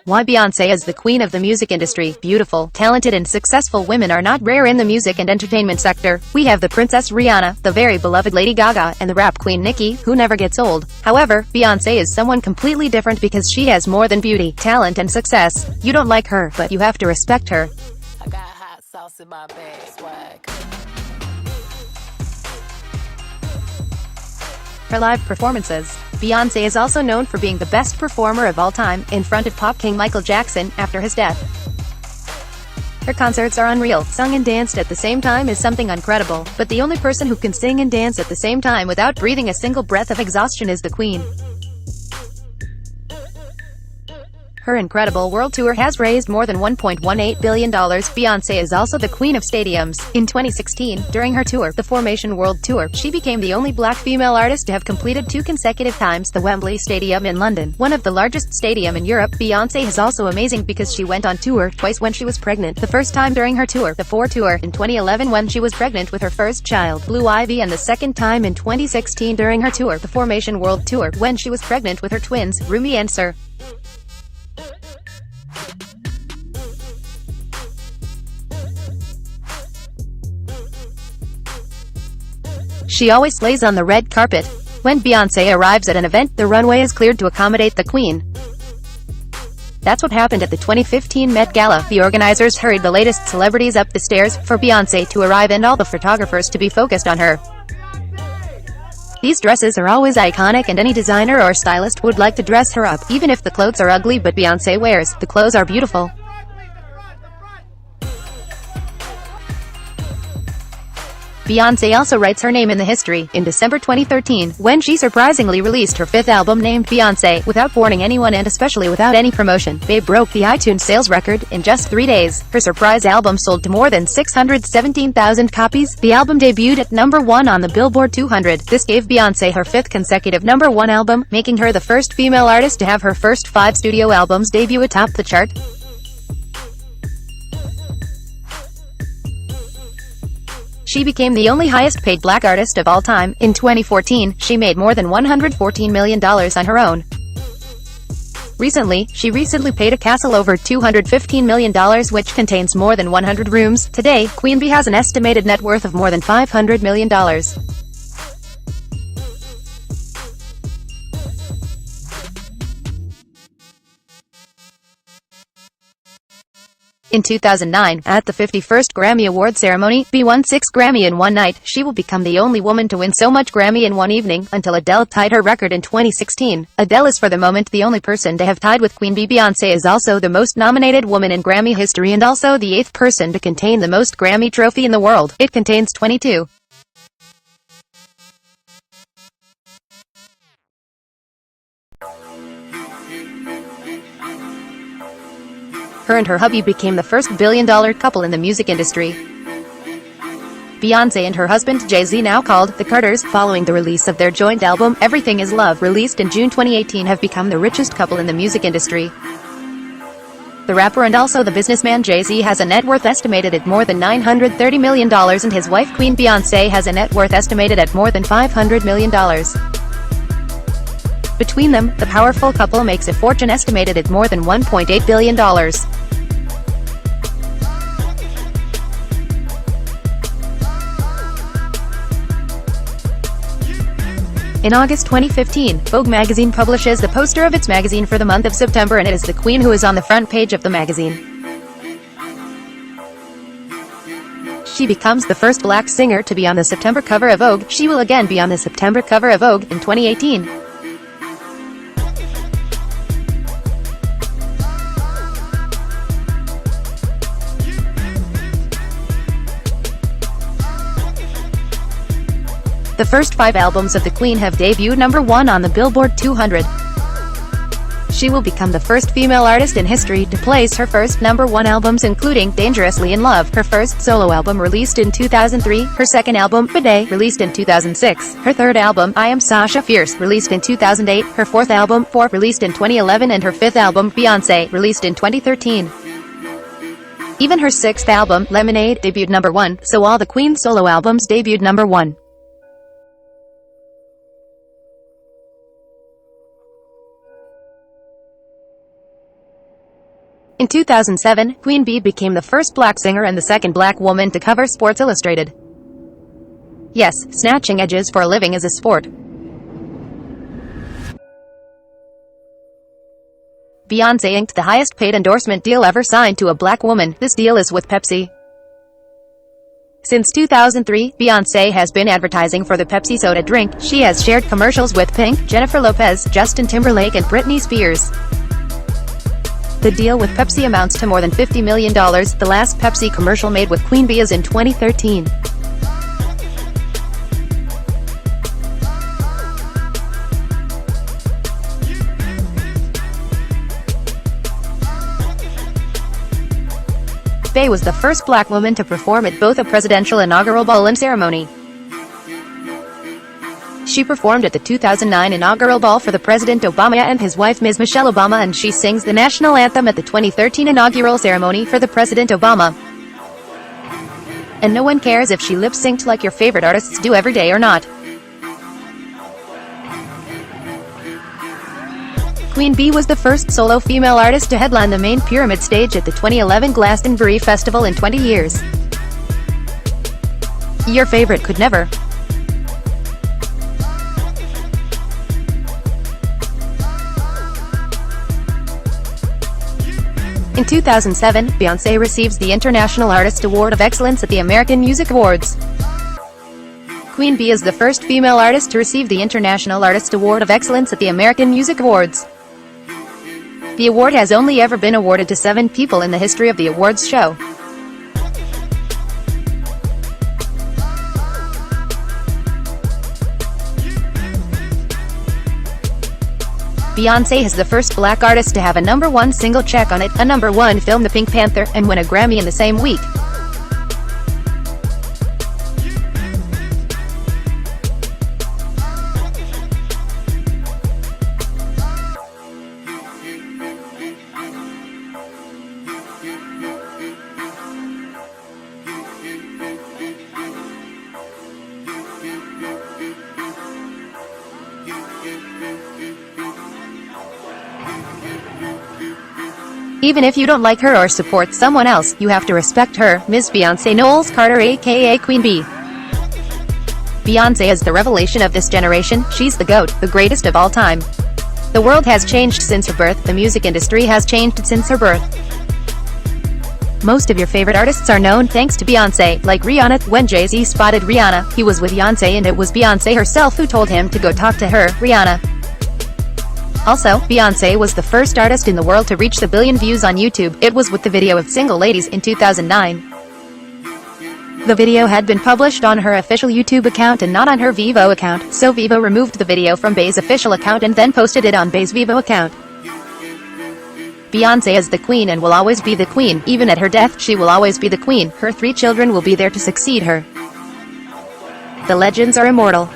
Why Beyoncé is the queen of the music industry. Beautiful, talented and successful women are not rare in the music and entertainment sector. We have the Princess Rihanna, the very beloved Lady Gaga, and the rap queen Nicki, who never gets old. However, Beyoncé is someone completely different because she has more than beauty, talent and success. You don't like her, but you have to respect her. I got hot sauce in my bag, swag. Her live performances. Beyoncé is also known for being the best performer of all time, in front of pop king Michael Jackson, after his death. Her concerts are unreal. Sung and danced at the same time is something incredible, but the only person who can sing and dance at the same time without breathing a single breath of exhaustion is the Queen. Her incredible world tour has raised more than $1.18 billion. Beyoncé is also the queen of stadiums. In 2016, during her tour, the Formation World Tour, she became the only black female artist to have completed 2 consecutive times the Wembley Stadium in London, one of the largest stadium in Europe. Beyoncé is also amazing because she went on tour twice when she was pregnant. The first time during her tour, the 4 Tour, in 2011 when she was pregnant with her first child, Blue Ivy, and the second time in 2016 during her tour, the Formation World Tour, when she was pregnant with her twins, Rumi and Sir. She always slays on the red carpet. When Beyoncé arrives at an event, the runway is cleared to accommodate the Queen. That's what happened at the 2015 Met Gala. The organizers hurried the latest celebrities up the stairs for Beyoncé to arrive and all the photographers to be focused on her. These dresses are always iconic and any designer or stylist would like to dress her up, even if the clothes are ugly, but Beyoncé wears the clothes are beautiful. Beyoncé also writes her name in the history. In December 2013, when she surprisingly released her 5th album named Beyoncé, without warning anyone and especially without any promotion, Babe broke the iTunes sales record in just 3 days. Her surprise album sold to more than 617,000 copies. The album debuted at #1 on the Billboard 200. This gave Beyoncé her 5th consecutive #1 album, making her the first female artist to have her first 5 studio albums debut atop the chart. She became the only highest-paid black artist of all time. In 2014, she made more than $114 million on her own. She recently paid a castle over $215 million, which contains more than 100 rooms. Today, Queen Bee has an estimated net worth of more than $500 million. In 2009, at the 51st Grammy Award ceremony, Bee won 6 Grammy in one night. She will become the only woman to win so much Grammy in one evening, until Adele tied her record in 2016. Adele is for the moment the only person to have tied with Queen Bee. Beyoncé is also the most nominated woman in Grammy history and also the 8th person to contain the most Grammy trophy in the world. It contains 22. Her and her hubby became the first billion-dollar couple in the music industry. Beyoncé and her husband Jay-Z, now called the Carters, following the release of their joint album, Everything Is Love, released in June 2018, have become the richest couple in the music industry. The rapper and also the businessman Jay-Z has a net worth estimated at more than $930 million and his wife Queen Beyoncé has a net worth estimated at more than $500 million. Between them, the powerful couple makes a fortune estimated at more than $1.8 billion. In August 2015, Vogue magazine publishes the poster of its magazine for the month of September, and it is the Queen who is on the front page of the magazine. She becomes the first black singer to be on the September cover of Vogue. She will again be on the September cover of Vogue in 2018. The first 5 albums of the Queen have debuted #1 on the Billboard 200. She will become the first female artist in history to place her first #1 albums, including Dangerously in Love, her first solo album released in 2003, her second album, Bidet, released in 2006, her third album, I Am Sasha Fierce, released in 2008, her fourth album, 4, released in 2011, and her fifth album, Beyoncé, released in 2013. Even her sixth album, Lemonade, debuted #1, so all the Queen's solo albums debuted #1. In 2007, Queen Bee became the first black singer and the second black woman to cover Sports Illustrated. Yes, snatching edges for a living is a sport. Beyoncé inked the highest paid endorsement deal ever signed to a black woman. This deal is with Pepsi. Since 2003, Beyoncé has been advertising for the Pepsi soda drink. She has shared commercials with Pink, Jennifer Lopez, Justin Timberlake and Britney Spears. The deal with Pepsi amounts to more than $50 million. The last Pepsi commercial made with Queen Bee is in 2013. Bey was the first black woman to perform at both a presidential inaugural ball and ceremony. She performed at the 2009 inaugural ball for the President Obama and his wife Ms. Michelle Obama, and she sings the national anthem at the 2013 inaugural ceremony for the President Obama. And no one cares if she lip-synced like your favorite artists do every day or not. Queen Bee was the first solo female artist to headline the main pyramid stage at the 2011 Glastonbury Festival in 20 years. Your favorite could never. In 2007, Beyoncé receives the International Artist Award of Excellence at the American Music Awards. Queen Bee is the first female artist to receive the International Artist Award of Excellence at the American Music Awards. The award has only ever been awarded to 7 people in the history of the awards show. Beyoncé is the first black artist to have a #1 single check on it, a #1 film The Pink Panther, and win a Grammy in the same week. Even if you don't like her or support someone else, you have to respect her, Ms. Beyoncé Knowles Carter aka Queen Bee. Beyoncé is the revelation of this generation. She's the GOAT, the greatest of all time. The world has changed since her birth, the music industry has changed since her birth. Most of your favorite artists are known thanks to Beyoncé, like Rihanna. When Jay-Z spotted Rihanna, he was with Beyoncé and it was Beyoncé herself who told him to go talk to her, Rihanna. Also, Beyoncé was the first artist in the world to reach the billion views on YouTube. It was with the video of Single Ladies in 2009. The video had been published on her official YouTube account and not on her Vevo account, so Vevo removed the video from Bey's official account and then posted it on Bey's Vevo account. Beyoncé is the queen and will always be the queen. Even at her death, she will always be the queen. Her 3 children will be there to succeed her. The legends are immortal.